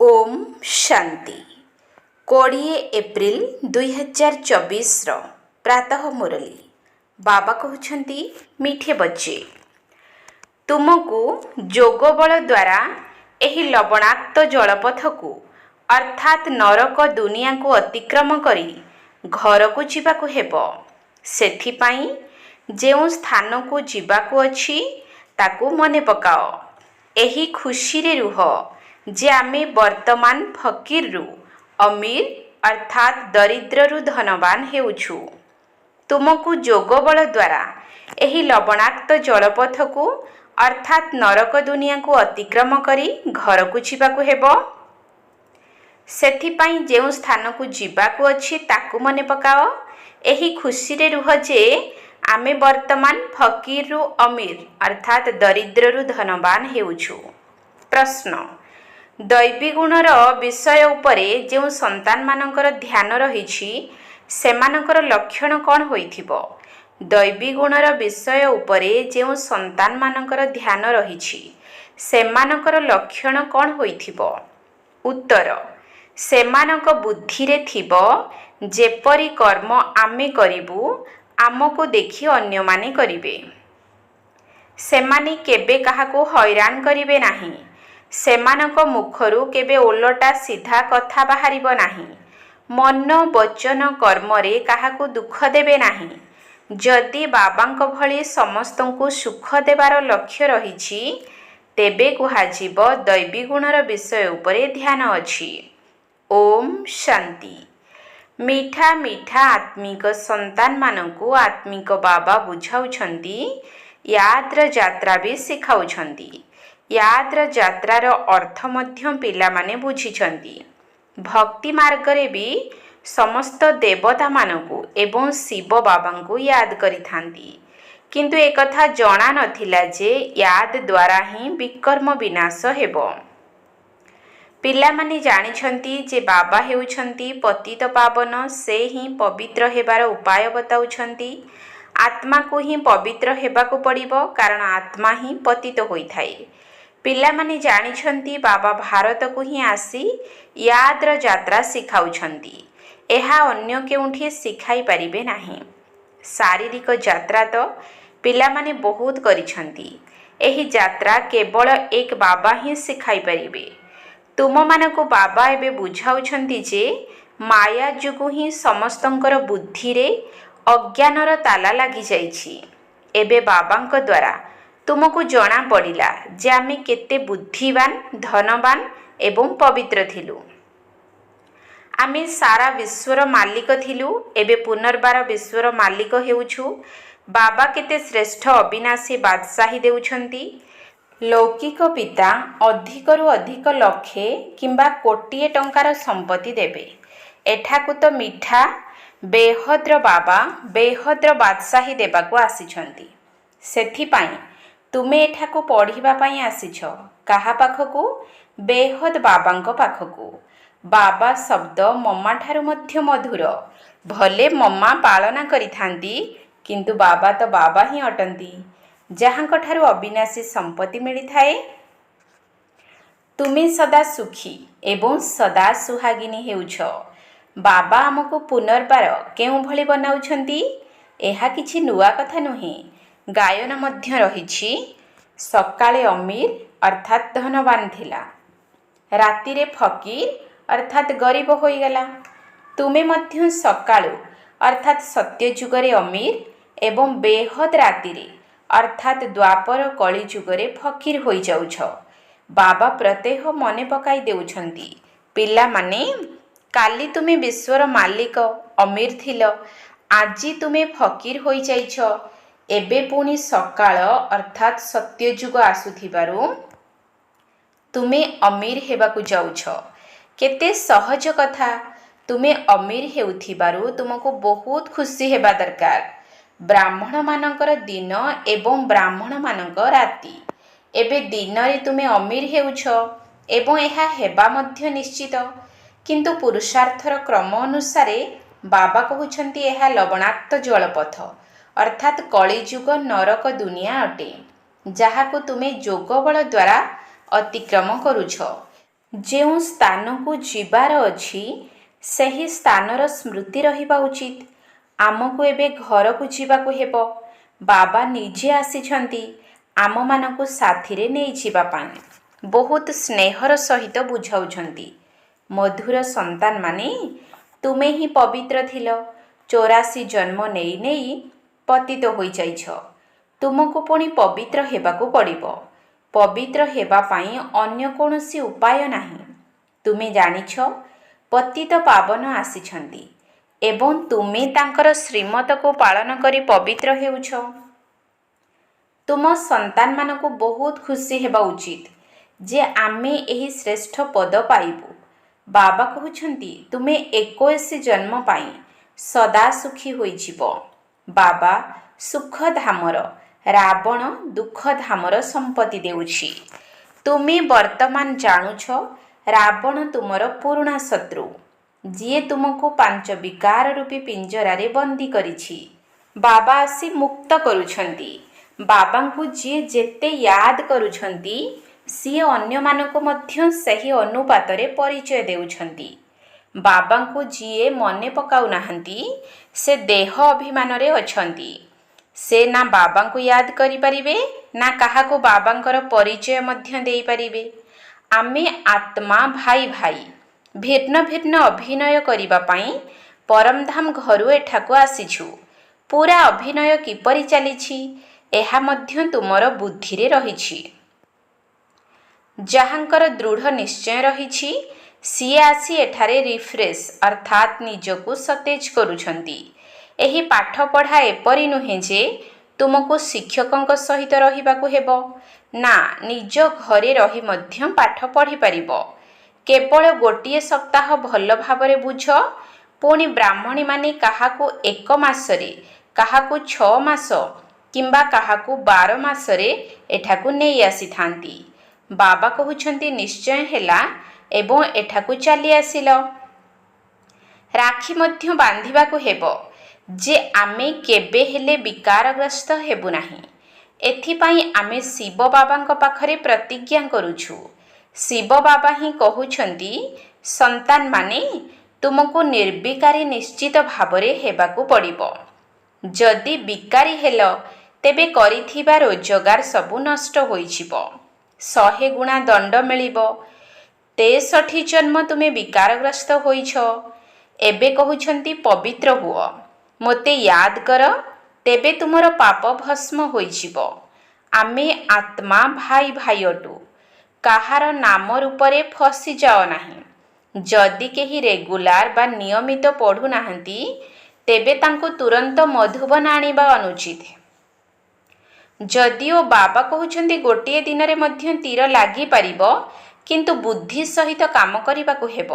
Om Shanti 20 April 2024 प्रातः मुरली बाबा कहते मीठे बच्चे तुमको जोग बल द्वारा एही लवणाक्त जलपथ को अर्थात नरक दुनिया को अतिक्रम करी घर को जीवाकु हेबो। सेथिपाई जेउ स्थान को जीवाकु अछि ताकू मने पकाओ। एही खुशी रे रुह जे आमे वर्तमान फकीर रु अमीर अर्थात दरिद्र रु धनवान हेउछु। तुमको जोग बल द्वारा एही लवणाक्त जलपथ को अर्थात नरक दुनिया को अतिक्रम करी घर को जीवाकु हेबो। सेथिपाई जेउ स्थान को जीवाकु अछि ताकू मने पकाओ। एही खुशी रे रुह जे आमे वर्तमान फकीर रु अमीर अर्थात दरिद्र रु धनवान हेउछु। प्रश्न दैवी गुणर विषय उपरे जो संतान मानकर ध्यान रहिछि सेमानकर लक्षण कौन होइथिबो। दैवी गुणर विषय उपरे जो संतान मानकर ध्यान रहिछि सेमानकर लक्षण कौन होइथिबो। उत्तर सेमानक बुद्धि रे थिबो जेपरि कर्म आमे करिबु आमको देखि अन्य माने करिवे। सेमाने केबे काहाको हैरान करिवे नाही। सेमानक मुखरु केबे ओलटा सीधा कथा बाहरिब नाही। मन वचन कर्म रे काहाको दुख देबे नाही। जदि बाबांक भली समस्तंकु सुख देबार लक्ष्य रहिछि तेबे कुहाजिब दैवी गुणर विषय उपरे ध्यान अछि। ओम शांति। मीठा मीठा आत्मिक संतान मानकु आत्मिक बाबा बुझाउछंती याद्र यात्रा भी सिखाउछंती। याद्र यात्रार अर्थ मध्य पिला माने बुझिछंती। भक्ति मार्ग रे भी समस्त देवता मानकु एवं शिव बाबांकु याद करिथांती किंतु एकथा जणा नथिला जे याद द्वारा ही विकर्म विनाश हेबो। पिला माने जानिछंती जे बाबा हेउछंती पतित पावन से ही पवित्र हेबार उपाय बताउछंती। आत्मा को ही पवित्र हेबाकु पड़िबो कारण आत्मा ही पतित होइथाय। पिला माने जानिछंती बाबा भारत को ही आसी याद्र यात्रा सिखाउछंती। एहा अन्य केउठी सिखाई परिबे नाही। शारीरिक यात्रा तो पिला माने बहुत करिछंती। एही यात्रा केवल एक बाबा ही सिखाई परिबे। तुम मानको बाबा एबे बुझाउछंती जे माया जुगु ही समस्तंकर बुद्धि रे अज्ञानर ताला लागि जाइछि। एबे बाबांक द्वारा तुमको जना पड़िला जे आमे केते बुद्धिवान धनवान एवं पवित्र थिलु। आमे सारा विश्वर मालिक थिलु एबे पुनर्बार विश्वर मालिक हेउछु। बाबा केते श्रेष्ठ अविनाशी बादशाही देउछंती। लौकिक पिता अधिकरु अधिक लक्षे किंबा कोटिए टंकार संपत्ति देबे। एठाकु तो मिठा बेहद्र बाबा बेहद्र बादशाही देबाकु आसिछंती। सेथिपाई तुमे एठाकु पढ़िबा पाई आसिछ काहा पाखकु बेहद बाबांक पाखकु। बाबा शब्द मम्मा ठारु मध्य मधुर। भले मम्मा पालना करिथांती किंतु बाबा तो बाबा ही अटंती जहांक ठारु अविनाशी संपत्ति मिली थाए। तुमे सदा सुखी एवं सदा सुहागिनी हेउछ। बाबा आमको पुनर्बार केउ भली बनाउछंती एहा किछि नुआ कथा नुहे। गायन मध्य रहिछि सकाळे अमीर अर्थात धनवान थिला राति रे फकीर अर्थात गरीब होई गला। तुमे मध्य सकाळु अर्थात सत्य जुगरे अमीर एवं बेहद राति रे अर्थात द्वापर कली जुगरे फकीर होई जाउछ। बाबा प्रत्येह मने पकाई देउछंती पिला माने काली तुमे विश्वर मालिक अमीर थिल आजी तुमे फकीर होई जाइछ। एबे पुणी सकाळ अर्थात सत्य जुग आसुथिबारु तुमे अमीर हेबाकु जाउछ। केते सहज कथा। तुमे अमीर हेउथिबारु तुमको बहुत खुशी हेबा दरकार। ब्राह्मण मानकर दिन एवं ब्राह्मण मानक राति। एबे दिन रे तुमे अमीर हेउछ एवं एहा हेबा मध्य निश्चित किंतु पुरुषार्थर क्रम अनुसारे बाबा कहउछंती एहा लवणाक्त जलपथ अर्थात कलिजुग नरक दुनिया अटे जहाको तुमे जोग बल द्वारा अतिक्रम करुछ। ଯେଉଁ ସ୍ଥାନକୁ ଯିବାର ଅଛି ସେହି ସ୍ଥାନର ସ୍ମୃତି ରହିବା ଉଚିତ। ଆମକୁ ଏବେ ଘରକୁ ଯିବାକୁ ହେବ। ବାବା ନିଜେ ଆସିଛନ୍ତି ଆମମାନଙ୍କୁ ସାଥିରେ ନେଇଯିବା ପାଇଁ। ବହୁତ ସ୍ନେହର ସହିତ ବୁଝାଉଛନ୍ତି। ମଧୁର ସନ୍ତାନମାନେ, ତୁମେ ହିଁ ପବିତ୍ର ଥିଲ। 84 ଜନ୍ମ ନେଇ ନେଇ ପତିତ ହୋଇଯାଇଛ। ତୁମକୁ ପୁଣି ପବିତ୍ର ହେବାକୁ ପଡ଼ିବ। ପବିତ୍ର ହେବା ପାଇଁ ଅନ୍ୟ କୌଣସି ଉପାୟ ନାହିଁ। ତୁମେ ଜାଣିଛ ପତିତ ପାବନ ଆସିଛନ୍ତି ଏବଂ ତୁମେ ତାଙ୍କର ଶ୍ରୀମତକୁ ପାଳନ କରି ପବିତ୍ର ହେଉଛ। ତୁମ ସନ୍ତାନମାନଙ୍କୁ ବହୁତ ଖୁସି ହେବା ଉଚିତ ଯେ ଆମେ ଏହି ଶ୍ରେଷ୍ଠ ପଦ ପାଇବୁ। ବାବା କହୁଛନ୍ତି ତୁମେ 21 ଜନ୍ମ ପାଇଁ ସଦା ସୁଖୀ ହୋଇଯିବ। ବାବା ସୁଖଧାମର, ରାବଣ ଦୁଃଖଧାମର ସମ୍ପତ୍ତି ଦେଉଛି। ତୁମେ ବର୍ତ୍ତମାନ ଜାଣୁଛ ରାବଣ ତୁମର ପୁରୁଣା ଶତ୍ରୁ, ଯିଏ ତୁମକୁ 5 ବିକାର ରୂପୀ ପିଞ୍ଜରାରେ ବନ୍ଦୀ କରିଛି। ବାବା ଆସି ମୁକ୍ତ କରୁଛନ୍ତି। ବାବାଙ୍କୁ ଯିଏ ଯେତେ ୟାଦ କରୁଛନ୍ତି ସିଏ ଅନ୍ୟମାନଙ୍କୁ ମଧ୍ୟ ସେହି ଅନୁପାତରେ ପରିଚୟ ଦେଉଛନ୍ତି। ବାବାଙ୍କୁ ଯିଏ ମନେ ପକାଉନାହାନ୍ତି ସେ ଦେହ ଅଭିମାନରେ ଅଛନ୍ତି। ସେ ନା ବାବାଙ୍କୁ ୟାଦ କରିପାରିବେ ନା କାହାକୁ ବାବାଙ୍କର ପରିଚୟ ମଧ୍ୟ ଦେଇପାରିବେ। ଆମେ ଆତ୍ମା ଭାଇ ଭାଇ ଭିନ୍ନ ଭିନ୍ନ ଅଭିନୟ କରିବା ପାଇଁ ପରମଧାମ ଘରୁ ଏଠାକୁ ଆସିଛୁ। ପୁରା ଅଭିନୟ କିପରି ଚାଲିଛି ଏହା ମଧ୍ୟ ତୁମର ବୁଦ୍ଧିରେ ରହିଛି। ଯାହାଙ୍କର ଦୃଢ଼ ନିଶ୍ଚୟ ରହିଛି ସିଏ ଆସି ଏଠାରେ ରିଫ୍ରେଶ ଅର୍ଥାତ୍ ନିଜକୁ ସତେଜ କରୁଛନ୍ତି। ଏହି ପାଠପଢ଼ା ଏପରି ନୁହେଁ ଯେ ତୁମକୁ ଶିକ୍ଷକଙ୍କ ସହିତ ରହିବାକୁ ହେବ। ନା, ନିଜ ଘରେ ରହି ମଧ୍ୟ ପାଠ ପଢ଼ିପାରିବ। କେବଳ ଗୋଟିଏ ସପ୍ତାହ ଭଲ ଭାବରେ ବୁଝ। ପୁଣି ବ୍ରାହ୍ମଣୀମାନେ କାହାକୁ 1 ମାସରେ, କାହାକୁ 6 ମାସ କିମ୍ବା କାହାକୁ 12 ମାସରେ ଏଠାକୁ ନେଇ ଆସିଥାନ୍ତି। ବାବା କହୁଛନ୍ତି ନିଶ୍ଚୟ ହେଲା ଏବଂ ଏଠାକୁ ଚାଲି ଆସିଲ। ରାକ୍ଷୀ ମଧ୍ୟ ବାନ୍ଧିବାକୁ ହେବ ଯେ ଆମେ କେବେ ହେଲେ ବିକାରଗ୍ରସ୍ତ ହେବୁ ନାହିଁ। ଏଥିପାଇଁ ଆମେ ଶିବ ବାବାଙ୍କ ପାଖରେ ପ୍ରତିଜ୍ଞା କରୁଛୁ। ଶିବ ବାବା ହିଁ କହୁଛନ୍ତି ସନ୍ତାନମାନେ, ତୁମକୁ ନିର୍ବିକାରୀ ନିଶ୍ଚିତ ଭାବରେ ହେବାକୁ ପଡ଼ିବ। ଯଦି ବିକାରୀ ହେଲ ତେବେ କରିଥିବା ରୋଜଗାର ସବୁ ନଷ୍ଟ ହୋଇଯିବ। 100 ଗୁଣା ଦଣ୍ଡ ମିଳିବ। 63 ଜନ୍ମ ତୁମେ ବିକାରଗ୍ରସ୍ତ ହୋଇଛ। ଏବେ କହୁଛନ୍ତି ପବିତ୍ର ହୁଅ, ମୋତେ ୟାଦ କର, ତେବେ ତୁମର ପାପ ଭସ୍ମ ହୋଇଯିବ। ଆମେ ଆତ୍ମା ଭାଇ ଭାଇ ଅଟୁ। କାହାର ନାମ ରୂପରେ ଫସିଯାଅ ନାହିଁ। ଯଦି କେହି ରେଗୁଲାର ବା ନିୟମିତ ପଢ଼ୁନାହାନ୍ତି ତେବେ ତାଙ୍କୁ ତୁରନ୍ତ ମଧୁବନ ଆଣିବା ଅନୁଚିତ। ଯଦିଓ ବାବା କହୁଛନ୍ତି ଗୋଟିଏ ଦିନରେ ମଧ୍ୟ ତୀର ଲାଗିପାରିବ, କିନ୍ତୁ ବୁଦ୍ଧି ସହିତ କାମ କରିବାକୁ ହେବ।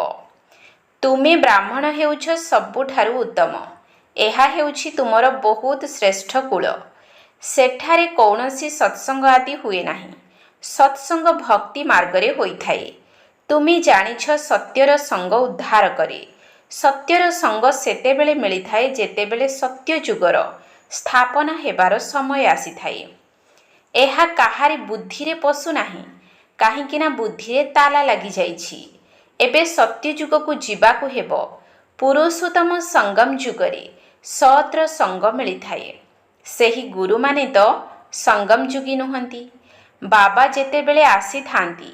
ତୁମେ ବ୍ରାହ୍ମଣ ହେଉଛ ସବୁଠାରୁ ଉତ୍ତମ। ଏହା ହେଉଛି ତୁମର ବହୁତ ଶ୍ରେଷ୍ଠ କୂଳ। ସେଠାରେ କୌଣସି ସତ୍ସଙ୍ଗ ଆଦି ହୁଏ ନାହିଁ। ସତ୍ସଙ୍ଗ ଭକ୍ତି ମାର୍ଗରେ ହୋଇଥାଏ। ତୁମେ ଜାଣିଛ ସତ୍ୟର ସଙ୍ଗ ଉଦ୍ଧାର କରେ। ସତ୍ୟର ସଙ୍ଗ ସେତେବେଳେ ମିଳିଥାଏ ଯେତେବେଳେ ସତ୍ୟ ଯୁଗର ସ୍ଥାପନା ହେବାର ସମୟ ଆସିଥାଏ। ଏହା କାହାରି ବୁଦ୍ଧିରେ ପଶୁନାହିଁ, କାହିଁକି ନା ବୁଦ୍ଧିରେ ତାଲା ଲାଗିଯାଇଛି। ଏବେ ସତ୍ୟ ଯୁଗକୁ ଯିବାକୁ ହେବ। ପୁରୁଷୋତ୍ତମ ସଙ୍ଗମ ଯୁଗରେ ସତ୍ର ସଙ୍ଗ ମିଳିଥାଏ। ସେହି ଗୁରୁମାନେ ତ ସଙ୍ଗମ ଯୁଗୀ ନୁହନ୍ତି। ବାବା ଯେତେବେଳେ ଆସିଥାନ୍ତି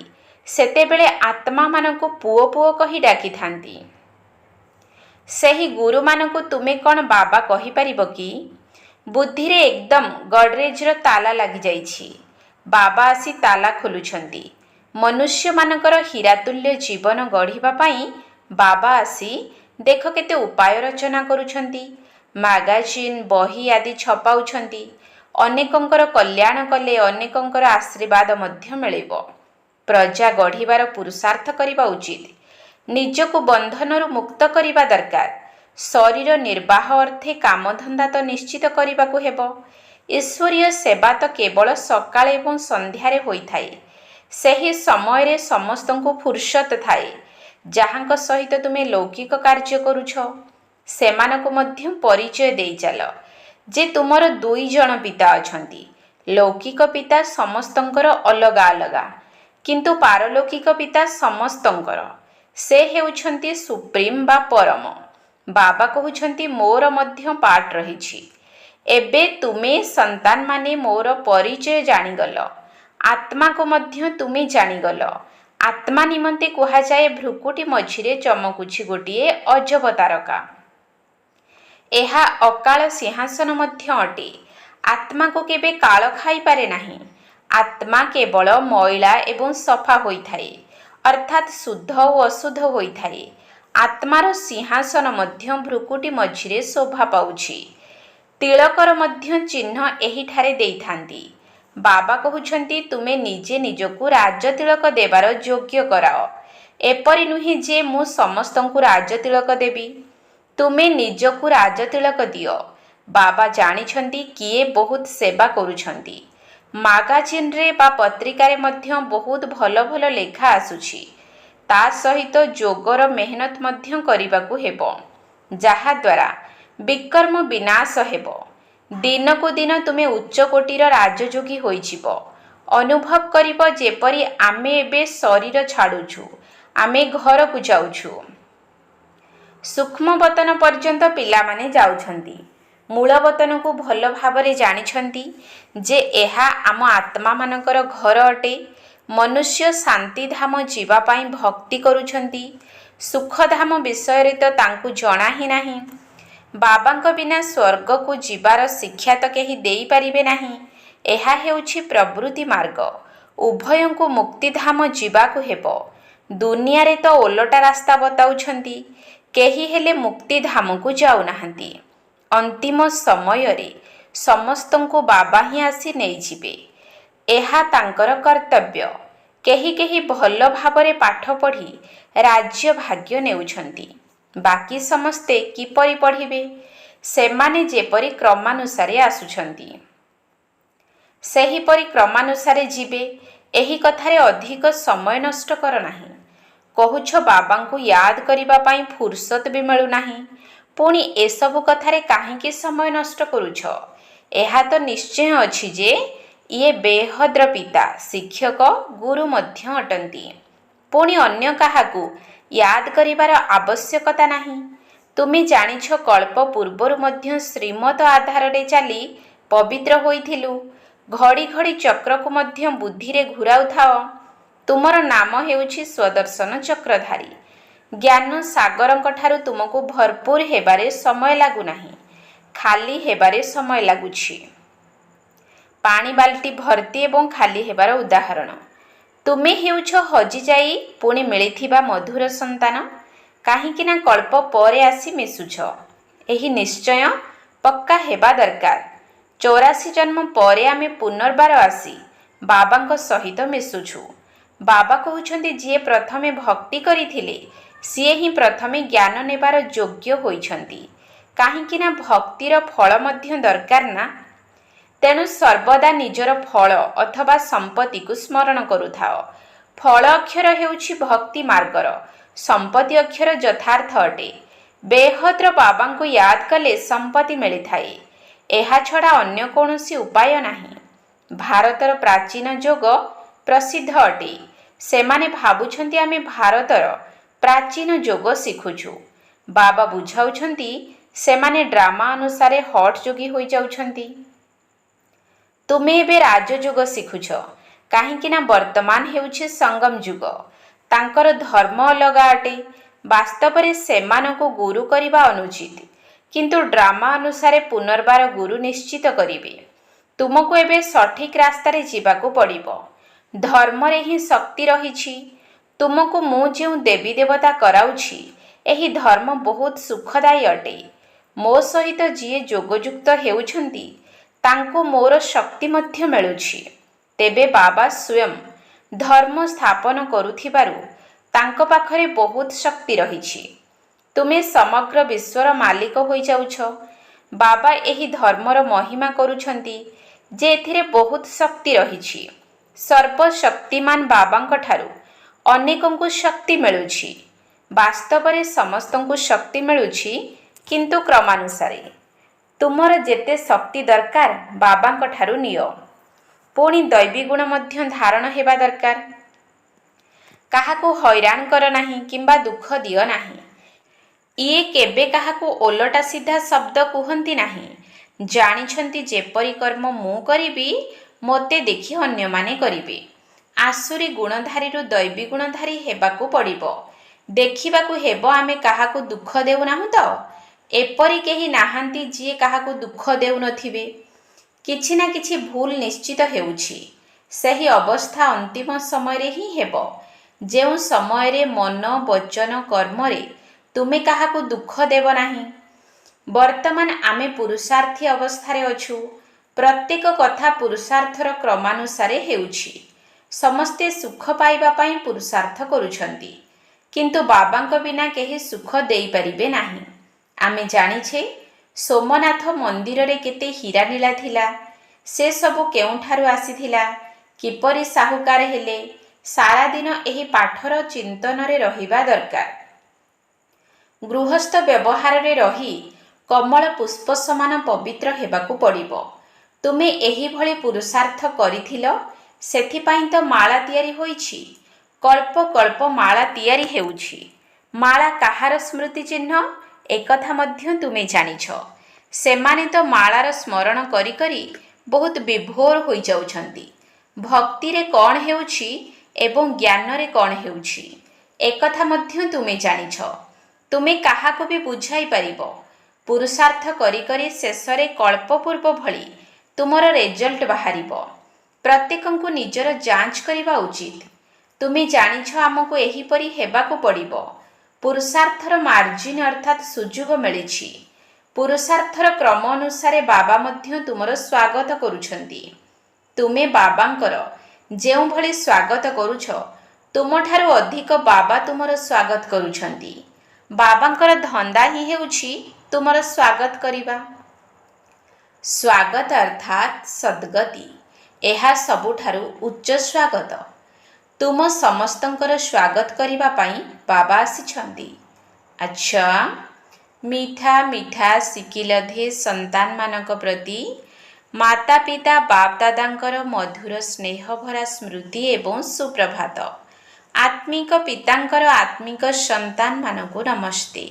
ସେତେବେଳେ ଆତ୍ମାମାନଙ୍କୁ ପୁଅ ପୁଅ କହି ଡାକିଥାନ୍ତି। ସେହି ଗୁରୁମାନଙ୍କୁ ତୁମେ କ'ଣ ବାବା କହିପାରିବ କି? ବୁଦ୍ଧିରେ ଏକଦମ ଗଡରେଜର ତାଲା ଲାଗିଯାଇଛି। ବାବା ଆସି ତାଲା ଖୋଲୁଛନ୍ତି। ମନୁଷ୍ୟମାନଙ୍କର ହୀରାତୁଲ୍ୟ ଜୀବନ ଗଢ଼ିବା ପାଇଁ ବାବା ଆସି ଦେଖ କେତେ ଉପାୟ ରଚନା କରୁଛନ୍ତି। ମାଗାଜିନ୍, ବହି ଆଦି ଛପାଉଛନ୍ତି। ଅନେକଙ୍କର କଲ୍ୟାଣ କଲେ ଅନେକଙ୍କର ଆଶୀର୍ବାଦ ମଧ୍ୟ ମିଳିବ। ପ୍ରଜା ଗଢ଼ିବାର ପୁରୁଷାର୍ଥ କରିବା ଉଚିତ। ନିଜକୁ ବନ୍ଧନରୁ ମୁକ୍ତ କରିବା ଦରକାର। ଶରୀର ନିର୍ବାହ ଅର୍ଥେ କାମଧନ୍ଦା ତ ନିଶ୍ଚିତ କରିବାକୁ ହେବ। ଈଶ୍ୱରୀୟ ସେବା ତ କେବଳ ସକାଳେ ଏବଂ ସନ୍ଧ୍ୟାରେ ହୋଇଥାଏ। ସେହି ସମୟରେ ସମସ୍ତଙ୍କୁ ଫୁର୍ସତ ଥାଏ। ଯାହାଙ୍କ ସହିତ ତୁମେ ଲୌକିକ କାର୍ଯ୍ୟ କରୁଛ ସେମାନଙ୍କୁ ମଧ୍ୟ ପରିଚୟ ଦେଇ ଚାଲ ଯେ ତୁମର 2 ଜଣ ପିତା ଅଛନ୍ତି। ଲୌକିକ ପିତା ସମସ୍ତଙ୍କର ଅଲଗା ଅଲଗା, କିନ୍ତୁ ପାରଲୌକିକ ପିତା ସମସ୍ତଙ୍କର। ସେ ହେଉଛନ୍ତି ସୁପ୍ରିମ ବା ପରମ। ବାବା କହୁଛନ୍ତି ମୋର ମଧ୍ୟ ପାର୍ଟ ରହିଛି। ଏବେ ତୁମେ ସନ୍ତାନମାନେ ମୋର ପରିଚୟ ଜାଣିଗଲ। ଆତ୍ମାକୁ ମଧ୍ୟ ତୁମେ ଜାଣିଗଲ। ଆତ୍ମା ନିମନ୍ତେ କୁହାଯାଏ ଭ୍ରୁକୁଟି ମଝିରେ ଚମକୁଛି ଗୋଟିଏ ଅଜବ ତାରକା। ଏହା ଅକାଳ ସିଂହାସନ ମଧ୍ୟ ଅଟେ। ଆତ୍ମାକୁ କେବେ କାଳ ଖାଇପାରେ ନାହିଁ। ଆତ୍ମା କେବଳ ମଇଳା ଏବଂ ସଫା ହୋଇଥାଏ, ଅର୍ଥାତ୍ ଶୁଦ୍ଧ ଓ ଅଶୁଦ୍ଧ ହୋଇଥାଏ। ଆତ୍ମାର ସିଂହାସନ ମଧ୍ୟ ଭ୍ରୁକୁଟି ମଝିରେ ଶୋଭା ପାଉଛି। ତିଳକର ମଧ୍ୟ ଚିହ୍ନ ଏହିଠାରେ ଦେଇଥାନ୍ତି। ବାବା କହୁଛନ୍ତି ତୁମେ ନିଜେ ନିଜକୁ ରାଜତିଳକ ଦେବାର ଯୋଗ୍ୟ କରାଅ। ଏପରି ନୁହେଁ ଯେ ମୁଁ ସମସ୍ତଙ୍କୁ ରାଜତିଳକ ଦେବି। ତୁମେ ନିଜକୁ ରାଜତିଳକ ଦିଅ। ବାବା ଜାଣିଛନ୍ତି କିଏ ବହୁତ ସେବା କରୁଛନ୍ତି। ମାଗାଜିନରେ ବା ପତ୍ରିକାରେ ମଧ୍ୟ ବହୁତ ଭଲ ଭଲ ଲେଖା ଆସୁଛି। ତା ସହିତ ଯୋଗର ମେହନତ ମଧ୍ୟ କରିବାକୁ ହେବ, ଯାହାଦ୍ୱାରା ବିକର୍ମ ବିନାଶ ହେବ। ଦିନକୁ ଦିନ ତୁମେ ଉଚ୍ଚ କୋଟିର ରାଜଯୋଗୀ ହୋଇଯିବ। ଅନୁଭବ କରିବ ଯେପରି ଆମେ ଏବେ ଶରୀର ଛାଡ଼ୁଛୁ, ଆମେ ଘରକୁ ଯାଉଛୁ। ସୂକ୍ଷ୍ମବତନ ପର୍ଯ୍ୟନ୍ତ ପିଲାମାନେ ଯାଉଛନ୍ତି। ମୂଳବତନକୁ ଭଲ ଭାବରେ ଜାଣିଛନ୍ତି ଯେ ଏହା ଆମ ଆତ୍ମାମାନଙ୍କର ଘର ଅଟେ। ମନୁଷ୍ୟ ଶାନ୍ତିଧାମ ଯିବା ପାଇଁ ଭକ୍ତି କରୁଛନ୍ତି। ସୁଖଧାମ ବିଷୟରେ ତ ତାଙ୍କୁ ଜଣା ହିଁ ନାହିଁ। ବାବାଙ୍କ ବିନା ସ୍ୱର୍ଗକୁ ଯିବାର ଶିକ୍ଷା ତ କେହି ଦେଇପାରିବେ ନାହିଁ। ଏହା ହେଉଛି ପ୍ରବୃତ୍ତି ମାର୍ଗ। ଉଭୟଙ୍କୁ ମୁକ୍ତିଧାମ ଯିବାକୁ ହେବ। ଦୁନିଆରେ ତ ଓଲଟା ରାସ୍ତା ବତାଉଛନ୍ତି। କେହି ହେଲେ ମୁକ୍ତିଧାମକୁ ଯାଉନାହାନ୍ତି। ଅନ୍ତିମ ସମୟରେ ସମସ୍ତଙ୍କୁ ବାବା ହିଁ ଆସି ନେଇଯିବେ। ଏହା ତାଙ୍କର କର୍ତ୍ତବ୍ୟ। କେହି କେହି ଭଲ ଭାବରେ ପାଠ ପଢ଼ି ରାଜ୍ୟ ଭାଗ୍ୟ ନେଉଛନ୍ତି। ବାକି ସମସ୍ତେ କିପରି ପଢ଼ିବେ? ସେମାନେ ଯେପରି କ୍ରମାନୁସାରେ ଆସୁଛନ୍ତି, ସେହିପରି କ୍ରମାନୁସାରେ ଯିବେ। ଏହି କଥାରେ ଅଧିକ ସମୟ ନଷ୍ଟ କର ନାହିଁ। କହୁଛ ବାବାଙ୍କୁ ୟାଦ କରିବା ପାଇଁ ଫୁର୍ସତ ବି ମିଳୁନାହିଁ। ପୁଣି ଏସବୁ କଥାରେ କାହିଁକି ସମୟ ନଷ୍ଟ କରୁଛ? ଏହା ତ ନିଶ୍ଚୟ ଅଛି ଯେ ଇଏ ବେହଦ୍ର ପିତା, ଶିକ୍ଷକ, ଗୁରୁ ମଧ୍ୟ ଅଟନ୍ତି। ପୁଣି ଅନ୍ୟ କାହାକୁ ୟାଦ କରିବାର ଆବଶ୍ୟକତା ନାହିଁ। ତୁମେ ଜାଣିଛ କଳ୍ପ ପୂର୍ବରୁ ମଧ୍ୟ ଶ୍ରୀମତ ଆଧାରରେ ଚାଲି ପବିତ୍ର ହୋଇଥିଲୁ। ଘଡ଼ି ଘଡ଼ି ଚକ୍ରକୁ ମଧ୍ୟ ବୁଦ୍ଧିରେ ଘୁରାଉଥାଅ। ତୁମର ନାମ ହେଉଛି ସ୍ୱଦର୍ଶନ ଚକ୍ରଧାରୀ। ଜ୍ଞାନ ସାଗରଙ୍କଠାରୁ ତୁମକୁ ଭରପୁର ହେବାରେ ସମୟ ଲାଗୁନାହିଁ, ଖାଲି ହେବାରେ ସମୟ ଲାଗୁଛି। ପାଣି ବାଲ୍ଟି ଭର୍ତ୍ତି ଏବଂ ଖାଲି ହେବାର ଉଦାହରଣ। ତୁମେ ହେଉଛ ହଜିଯାଇ ପୁଣି ମିଳିଥିବା ମଧୁର ସନ୍ତାନ। କାହିଁକି ନା କଳ୍ପ ପରେ ଆସି ମିଶୁଛ। ଏହି ନିଶ୍ଚୟ ପକ୍କା ହେବା ଦରକାର। 84 ଜନ୍ମ ପରେ ଆମେ ପୁନର୍ବାର ଆସି ବାବାଙ୍କ ସହିତ ମିଶୁଛୁ। ବାବା କହୁଛନ୍ତି ଯିଏ ପ୍ରଥମେ ଭକ୍ତି କରିଥିଲେ ସିଏ ହିଁ ପ୍ରଥମେ ଜ୍ଞାନ ନେବାର ଯୋଗ୍ୟ ହୋଇଛନ୍ତି। କାହିଁକି ନା ଭକ୍ତିର ଫଳ ମଧ୍ୟ ଦରକାର ନା। ତେଣୁ ସର୍ବଦା ନିଜର ଫଳ ଅଥବା ସମ୍ପତ୍ତିକୁ ସ୍ମରଣ କରୁଥାଅ। ଫଳ ଅକ୍ଷର ହେଉଛି ଭକ୍ତି ମାର୍ଗର, ସମ୍ପତ୍ତି ଅକ୍ଷର ଯଥାର୍ଥ ଅଟେ। ବେହଦ୍ର ବାବାଙ୍କୁ ୟାଦ କଲେ ସମ୍ପତ୍ତି ମିଳିଥାଏ। ଏହା ଛଡ଼ା ଅନ୍ୟ କୌଣସି ଉପାୟ ନାହିଁ। ଭାରତର ପ୍ରାଚୀନ ଯୋଗ ପ୍ରସିଦ୍ଧ ଅଟେ। ସେମାନେ ଭାବୁଛନ୍ତି ଆମେ ଭାରତର ପ୍ରାଚୀନ ଯୋଗ ଶିଖୁଛୁ। ବାବା ବୁଝାଉଛନ୍ତି ସେମାନେ ଡ୍ରାମା ଅନୁସାରେ ହଟ୍ ଯୋଗୀ ହୋଇଯାଉଛନ୍ତି। ତୁମେ ଏବେ ରାଜଯୋଗ ଶିଖୁଛ। କାହିଁକି ନା ବର୍ତ୍ତମାନ ହେଉଛି ସଙ୍ଗମ ଯୁଗ। ତାଙ୍କର ଧର୍ମ ଅଲଗା ଅଟେ। ବାସ୍ତବରେ ସେମାନଙ୍କୁ ଗୁରୁ କରିବା ଅନୁଚିତ, କିନ୍ତୁ ଡ୍ରାମା ଅନୁସାରେ ପୁନର୍ବାର ଗୁରୁ ନିଶ୍ଚିତ କରିବେ। ତୁମକୁ ଏବେ ସଠିକ ରାସ୍ତାରେ ଯିବାକୁ ପଡ଼ିବ। ଧର୍ମରେ ହିଁ ଶକ୍ତି ରହିଛି। ତୁମକୁ ମୁଁ ଯେଉଁ ଦେବୀ ଦେବତା କରାଉଛି, ଏହି ଧର୍ମ ବହୁତ ସୁଖଦାୟୀ ଅଟେ। ମୋ ସହିତ ଯିଏ ଯୋଗଯୁକ୍ତ ହେଉଛନ୍ତି ତାଙ୍କୁ ମୋର ଶକ୍ତି ମଧ୍ୟ ମିଳୁଛି। ତେବେ ବାବା ସ୍ୱୟଂ ଧର୍ମ ସ୍ଥାପନ କରୁଥିବାରୁ ତାଙ୍କ ପାଖରେ ବହୁତ ଶକ୍ତି ରହିଛି। ତୁମେ ସମଗ୍ର ବିଶ୍ୱର ମାଲିକ ହୋଇଯାଉଛ। ବାବା ଏହି ଧର୍ମର ମହିମା କରୁଛନ୍ତି ଯେ ଏଥିରେ ବହୁତ ଶକ୍ତି ରହିଛି। ସର୍ବଶକ୍ତିମାନ ବାବାଙ୍କ ଠାରୁ ଅନେକଙ୍କୁ ଶକ୍ତି ମିଳୁଛି। ବାସ୍ତବରେ ସମସ୍ତଙ୍କୁ ଶକ୍ତି ମିଳୁଛି, କିନ୍ତୁ କ୍ରମାନୁସାରେ। ତୁମର ଯେତେ ଶକ୍ତି ଦରକାର ବାବାଙ୍କ ଠାରୁ ନିଅ। ପୁଣି ଦୈବୀ ଗୁଣ ମଧ୍ୟ ଧାରଣ ହେବା ଦରକାର। କାହାକୁ ହଇରାଣ କର ନାହିଁ କିମ୍ବା ଦୁଃଖ ଦିଅ ନାହିଁ। ଇଏ କେବେ କାହାକୁ ଓଲଟା ସିଧା ଶବ୍ଦ କୁହନ୍ତି ନାହିଁ। ଜାଣିଛନ୍ତି ଯେପରି କର୍ମ ମୁଁ କରିବି ମୋତେ ଦେଖି ଅନ୍ୟମାନେ କରିବେ। ଆସୁରୀ ଗୁଣଧାରୀରୁ ଦୈବୀ ଗୁଣଧାରୀ ହେବାକୁ ପଡ଼ିବ। ଦେଖିବାକୁ ହେବ ଆମେ କାହାକୁ ଦୁଃଖ ଦେଉନାହୁଁ ତ? ଏପରି କେହି ନାହାନ୍ତି ଯିଏ କାହାକୁ ଦୁଃଖ ଦେଉନଥିବେ। କିଛି ନା କିଛି ଭୁଲ ନିଶ୍ଚିତ ହେଉଛି। ସେହି ଅବସ୍ଥା ଅନ୍ତିମ ସମୟରେ ହିଁ ହେବ, ଯେଉଁ ସମୟରେ ମନ, ବଚନ, କର୍ମରେ ତୁମେ କାହାକୁ ଦୁଃଖ ଦେବ ନାହିଁ। ବର୍ତ୍ତମାନ ଆମେ ପୁରୁଷାର୍ଥୀ ଅବସ୍ଥାରେ ଅଛୁ। ପ୍ରତ୍ୟେକ କଥା ପୁରୁଷାର୍ଥର କ୍ରମାନୁସାରେ ହେଉଛି। ସମସ୍ତେ ସୁଖ ପାଇବା ପାଇଁ ପୁରୁଷାର୍ଥ କରୁଛନ୍ତି, କିନ୍ତୁ ବାବାଙ୍କ ବିନା କେହି ସୁଖ ଦେଇପାରିବେ ନାହିଁ। ଆମେ ଜାଣିଛେ ସୋମନାଥ ମନ୍ଦିରରେ କେତେ ହୀରାନୀଳା ଥିଲା। ସେ ସବୁ କେଉଁଠାରୁ ଆସିଥିଲା, କିପରି ସାହୁକାର ହେଲେ, ସାରାଦିନ ଏହି ପାଠର ଚିନ୍ତନରେ ରହିବା ଦରକାର। ଗୃହସ୍ଥ ବ୍ୟବହାରରେ ରହି କମଳ ପୁଷ୍ପ ସମାନ ପବିତ୍ର ହେବାକୁ ପଡ଼ିବ। ତୁମେ ଏହିଭଳି ପୁରୁଷାର୍ଥ କରିଥିଲ, ସେଥିପାଇଁ ତ ମାଳା ତିଆରି ହୋଇଛି। କଳ୍ପ କଳ୍ପ ମାଳା ତିଆରି ହେଉଛି। ମାଳା କାହାର ସ୍ମୃତି ଚିହ୍ନ ଏକଥା ମଧ୍ୟ ତୁମେ ଜାଣିଛ। ସେମାନେ ତ ମାଳାର ସ୍ମରଣ କରି କରି ବହୁତ ବିଭୋର ହୋଇଯାଉଛନ୍ତି। ଭକ୍ତିରେ କ'ଣ ହେଉଛି ଏବଂ ଜ୍ଞାନରେ କ'ଣ ହେଉଛି ଏକଥା ମଧ୍ୟ ତୁମେ ଜାଣିଛ। ତୁମେ କାହାକୁ ବି ବୁଝାଇ ପାରିବ। ପୁରୁଷାର୍ଥ କରି କରି ଶେଷରେ କଳ୍ପପୂର୍ବ ଭଳି ତୁମର ରେଜଲ୍ଟ ବାହାରିବ। ପ୍ରତ୍ୟେକଙ୍କୁ ନିଜର ଯାଞ୍ଚ କରିବା ଉଚିତ। ତୁମେ ଜାଣିଛ ଆମକୁ ଏହିପରି ହେବାକୁ ପଡ଼ିବ। ପୁରୁଷାର୍ଥର ମାର୍ଜିନ ଅର୍ଥାତ୍ ସୁଯୋଗ ମିଳିଛି। ପୁରୁଷାର୍ଥର କ୍ରମ ଅନୁସାରେ ବାବା ମଧ୍ୟ ତୁମର ସ୍ୱାଗତ କରୁଛନ୍ତି। ତୁମେ ବାବାଙ୍କର ଯେଉଁଭଳି ସ୍ୱାଗତ କରୁଛ, ତୁମଠାରୁ ଅଧିକ ବାବା ତୁମର ସ୍ୱାଗତ କରୁଛନ୍ତି। ବାବାଙ୍କର ଧନ୍ଦା ହିଁ ହେଉଛି ତୁମର ସ୍ୱାଗତ କରିବା। ସ୍ୱାଗତ ଅର୍ଥାତ୍ ସଦ୍ଗତି। ଏହା ସବୁଠାରୁ ଉଚ୍ଚ ସ୍ୱାଗତ। ତୁମ ସମସ୍ତଙ୍କର ସ୍ୱାଗତ କରିବା ପାଇଁ ବାବା ଆସିଛନ୍ତି। ଆଚ୍ଛା, ମିଠା ମିଠା ଶିକିଲଧେ ସନ୍ତାନମାନଙ୍କ ପ୍ରତି ମାତା ପିତା ବାପ୍ ଦାଦାଙ୍କର ମଧୁର ସ୍ନେହଭରା ସ୍ମୃତି ଏବଂ ସୁପ୍ରଭାତ। ଆତ୍ମିକ ପିତାଙ୍କର ଆତ୍ମିକ ସନ୍ତାନମାନଙ୍କୁ ନମସ୍ତେ।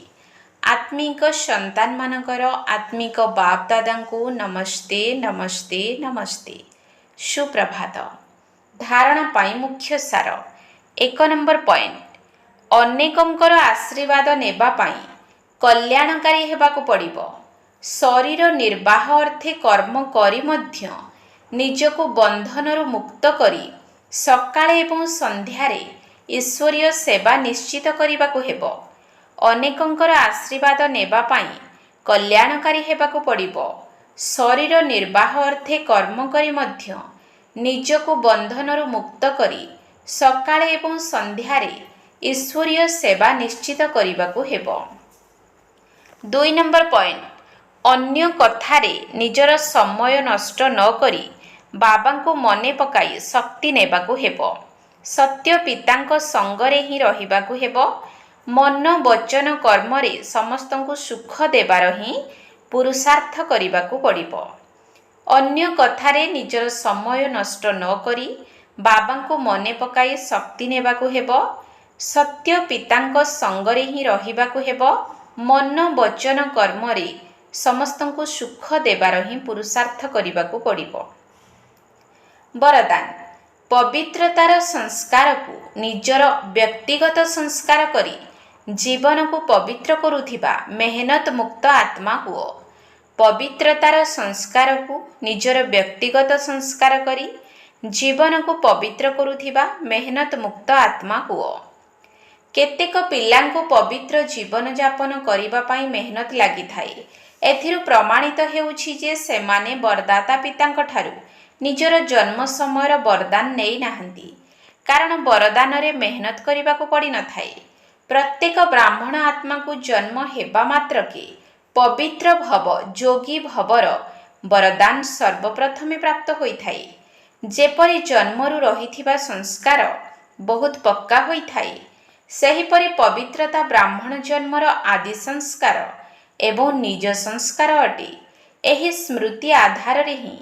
ଆତ୍ମିକ ସନ୍ତାନମାନଙ୍କର ଆତ୍ମିକ ବାପ୍ ଦାଦାଙ୍କୁ ନମସ୍ତେ ନମସ୍ତେ ନମସ୍ତେ। ସୁପ୍ରଭାତ। ଧାରଣା ପାଇଁ ମୁଖ୍ୟ ସାର। 1 ନମ୍ବର ପଏଣ୍ଟ, ଅନେକଙ୍କର ଆଶୀର୍ବାଦ ନେବା ପାଇଁ କଲ୍ୟାଣକାରୀ ହେବାକୁ ପଡ଼ିବ। ଶରୀର ନିର୍ବାହ ଅର୍ଥେ କର୍ମ କରି ମଧ୍ୟ ନିଜକୁ ବନ୍ଧନରୁ ମୁକ୍ତ କରି ସକାଳେ ଏବଂ ସନ୍ଧ୍ୟାରେ ଈଶ୍ୱରୀୟ ସେବା ନିଶ୍ଚିତ କରିବାକୁ ହେବ। ଅନେକଙ୍କର ଆଶୀର୍ବାଦ ନେବା ପାଇଁ କଲ୍ୟାଣକାରୀ ହେବାକୁ ପଡ଼ିବ। ଶରୀର ନିର୍ବାହ ଅର୍ଥେ କର୍ମ କରି ମଧ୍ୟ ନିଜକୁ ବନ୍ଧନରୁ ମୁକ୍ତ କରି ସକାଳେ ଏବଂ ସନ୍ଧ୍ୟାରେ ଈଶ୍ୱରୀୟ ସେବା ନିଶ୍ଚିତ କରିବାକୁ ହେବ। 2 ନମ୍ବର ପଏଣ୍ଟ, ଅନ୍ୟ କଥାରେ ନିଜର ସମୟ ନଷ୍ଟ ନ କରି ବାବାଙ୍କୁ ମନେ ପକାଇ ଶକ୍ତି ନେବାକୁ ହେବ। ସତ୍ୟ ପିତାଙ୍କ ସଙ୍ଗରେ ହିଁ ରହିବାକୁ ହେବ। ମନ, ବଚନ, କର୍ମରେ ସମସ୍ତଙ୍କୁ ସୁଖ ଦେବାର ହିଁ ପୁରୁଷାର୍ଥ କରିବାକୁ ପଡ଼ିବ। ଅନ୍ୟ କଥାରେ ନିଜର ସମୟ ନଷ୍ଟ ନ କରି ବାବାଙ୍କୁ ମନେ ପକାଇ ଶକ୍ତି ନେବାକୁ ହେବ। ସତ୍ୟ ପିତାଙ୍କ ସଙ୍ଗରେ ହିଁ ରହିବାକୁ ହେବ। ମନ, ବଚନ, କର୍ମରେ ସମସ୍ତଙ୍କୁ ସୁଖ ଦେବାର ହିଁ ପୁରୁଷାର୍ଥ କରିବାକୁ ପଡ଼ିବ। ବରଦାନ। ପବିତ୍ରତାର ସଂସ୍କାରକୁ ନିଜର ବ୍ୟକ୍ତିଗତ ସଂସ୍କାର କରି ଜୀବନକୁ ପବିତ୍ର କରୁଥିବା ମେହନତ ମୁକ୍ତ ଆତ୍ମା ହୁଅ। ପବିତ୍ରତାର ସଂସ୍କାରକୁ ନିଜର ବ୍ୟକ୍ତିଗତ ସଂସ୍କାର କରି ଜୀବନକୁ ପବିତ୍ର କରୁଥିବା ମେହନତ ମୁକ୍ତ ଆତ୍ମା ହୁଅ। କେତେକ ପିଲାଙ୍କୁ ପବିତ୍ର ଜୀବନଯାପନ କରିବା ପାଇଁ ମେହନତ ଲାଗିଥାଏ। ଏଥିରୁ ପ୍ରମାଣିତ ହେଉଛି ଯେ ସେମାନେ ବରଦାତା ପିତାଙ୍କ ଠାରୁ ନିଜର ଜନ୍ମ ସମୟର ବରଦାନ ନେଇନାହାନ୍ତି, କାରଣ ବରଦାନରେ ମେହନତ କରିବାକୁ ପଡ଼ିନଥାଏ। ପ୍ରତ୍ୟେକ ବ୍ରାହ୍ମଣ ଆତ୍ମାକୁ ଜନ୍ମ ହେବା ମାତ୍ରକେ ପବିତ୍ର ଭବ, ଯୋଗୀ ଭବର ବରଦାନ ସର୍ବପ୍ରଥମେ ପ୍ରାପ୍ତ ହୋଇଥାଏ। ଯେପରି ଜନ୍ମରୁ ରହିଥିବା ସଂସ୍କାର ବହୁତ ପକ୍କା ହୋଇଥାଏ, ସେହିପରି ପବିତ୍ରତା ବ୍ରାହ୍ମଣ ଜନ୍ମର ଆଦି ସଂସ୍କାର ଏବଂ ନିଜ ସଂସ୍କାର ଅଟେ। ଏହି ସ୍ମୃତି ଆଧାରରେ ହିଁ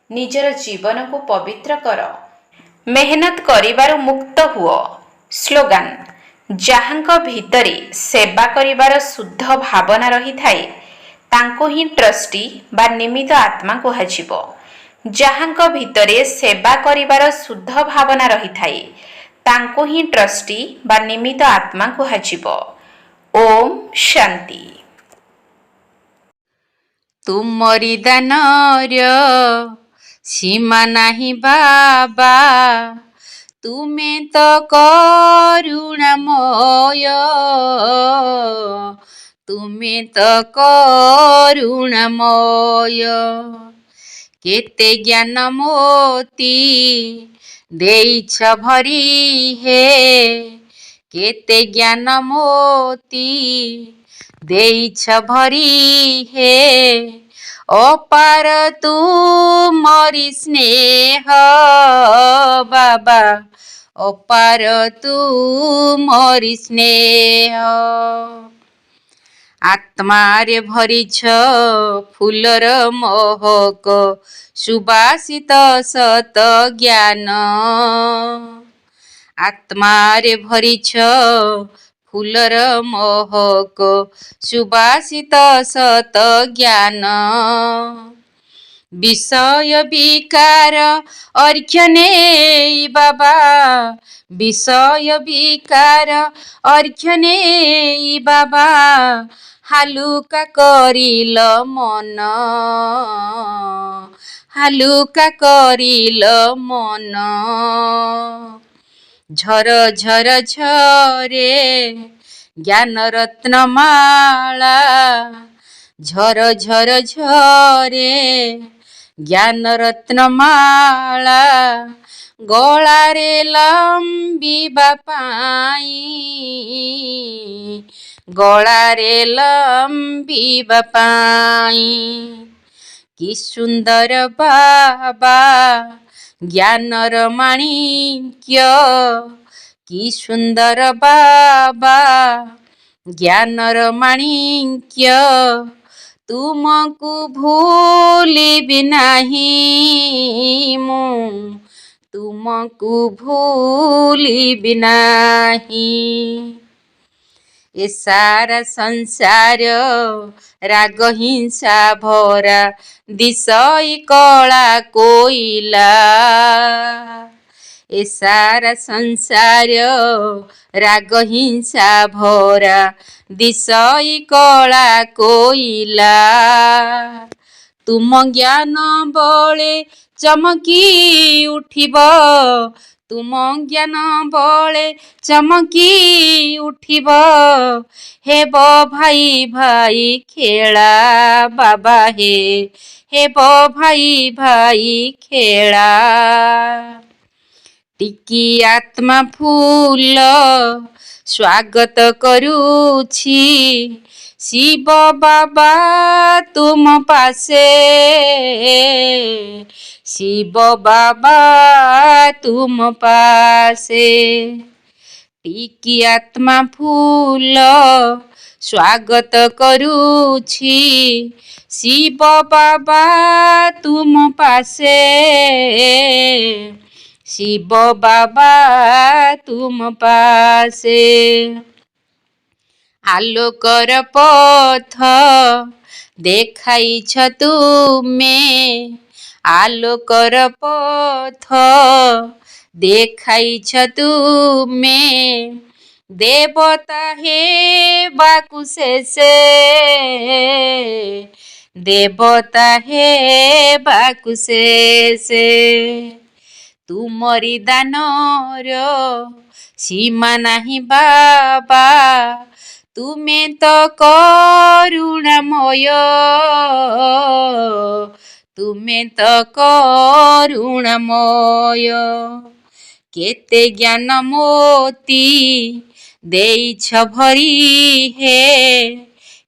ନିଜର ଜୀବନକୁ ପବିତ୍ର କର। ମେହନତ କରିବାରୁ ମୁକ୍ତ ହୁଅ। ସ୍ଲୋଗାନ ଯାହାଙ୍କ ଭିତରେ ସେବା କରିବାର ଶୁଦ୍ଧ ଭାବନା ରହିଥାଏ ତାଙ୍କୁ ହିଁ ଟ୍ରଷ୍ଟି ବା ନିମିତ୍ତ ଆତ୍ମା କୁହାଯିବ। ଯାହାଙ୍କ ଭିତରେ ସେବା କରିବାର ଶୁଦ୍ଧ ଭାବନା ରହିଥାଏ ତାଙ୍କୁ ହିଁ ଟ୍ରଷ୍ଟି ବା ନିମିତ୍ତ ଆତ୍ମା କୁହାଯିବ। ଓମ୍ ଶାନ୍ତି। ତୁମରି ଦାନର ସୀମା ନାହିଁ ବାବା, ତୁମେ ତ କରୁଣାମୟ, ତୁମେ ତ କରୁଣାମୟ। କେତେ ଜ୍ଞାନ ମୋତି ଦେଇଛ ଭରି ହେ, କେତେ ଜ୍ଞାନ ମୋତି ଦେଇଛ ଭରି ହେ, ଅପାର ତୁମରି ସ୍ନେହ ବାବା, ଅପାର ତୁମରି ସ୍ନେହ। ଆତ୍ମାରେ ଭରିଛ ଫୁଲର ମହକ, ସୁବାସିତ ସତ ଜ୍ଞାନ। ଆତ୍ମାରେ ଭରିଛ ଫୁଲର ମହକ, ସୁବାସିତ ସତ ଜ୍ଞାନ। ବିଷୟ ବିକାର ଅର୍ଘ୍ୟ ନେଇ ବାବା, ବିଷୟ ବିକାର ଅର୍ଘ୍ୟ ନେଇ ବାବା, ହାଲୁକା କରିଲ ମନ, ହାଲୁକା କରିଲ ମନ। ଝର ଝର ଝରେ ଜ୍ଞାନ ରତ୍ନମାଳା, ଝର ଝର ଝରେ ଜ୍ଞାନ ରତ୍ନମାଳା, ଗଳାରେ ଲମ୍ବିବା ପାଇଁ, ଗଳାରେ ଲମ୍ବିବା ପାଇଁ। କି ସୁନ୍ଦର ବାବା ଜ୍ଞାନର ମାଣିକ୍ୟ, କି ସୁନ୍ଦର ବାବା ଜ୍ଞାନର ମାଣିକ୍ୟ। ତୁମକୁ ଭୁଲିବି ନାହିଁ ମୁଁ, ତୁମକୁ ଭୁଲିବି ନାହିଁ। ଏ ସାରା ସଂସାର ରାଗ ହିଂସା ଭରା, ଦିଶଇ କଳା କୋଇଲା। ଏ ସାରା ସଂସାର ରାଗ ହିଂସା ଭରା, ଦିଶଇ କଳା କୋଇଲା। ତୁମ ଜ୍ଞାନ ବଳେ ଚମକି ଉଠିବ, ତୁମ ଜ୍ଞାନ ବଳେ ଚମକି ଉଠିବ, ହେବ ଭାଇ ଭାଇ ଖେଳା ବାବା ହେ, ହେବ ଭାଇ ଭାଇ ଖେଳା। ଟିକି ଆତ୍ମା ଫୁଲ ସ୍ୱାଗତ କରୁଛି, ଶିବ ବାବା ତୁମ ପାଶେ, ଶିବ ବାବା ତୁମ ପାଶେ। ଟିକି ଆତ୍ମା ଫୁଲ ସ୍ୱାଗତ କରୁଛି, ଶିବ ବାବା ତୁମ ପାଶେ, ଶିବ ବାବା ତୁମ ପାଶେ। ଆଲୋକର ପଥ ଦେଖାଇଛ ତୁମେ, ଆଲୋକର ପଥ ଦେଖାଇଛ ତୁମେ, ଦେବତା ହେବାକୁ ଶେଷେ, ଦେବତା ହେବାକୁ ଶେଷେ। ତୁମରି ଦାନର ସୀମା ନାହିଁ ବାବା, ତୁମେ ତ କରୁଣାମୟ, ତୁମେ ତ କରୁଣାମୟ। କେତେ ଜ୍ଞାନ ମୋତି ଦେଇଛ ଭରି ହେ,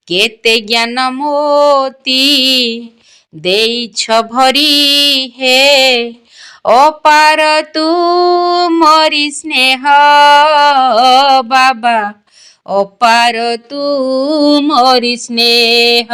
କେତେ ଜ୍ଞାନ ମୋତି ଦେଇଛ ଭରି ହେ, ଅପାର ତୁମରି ସ୍ନେହ ବାବା, ଅପାର ତୁମରି ସ୍ନେହ।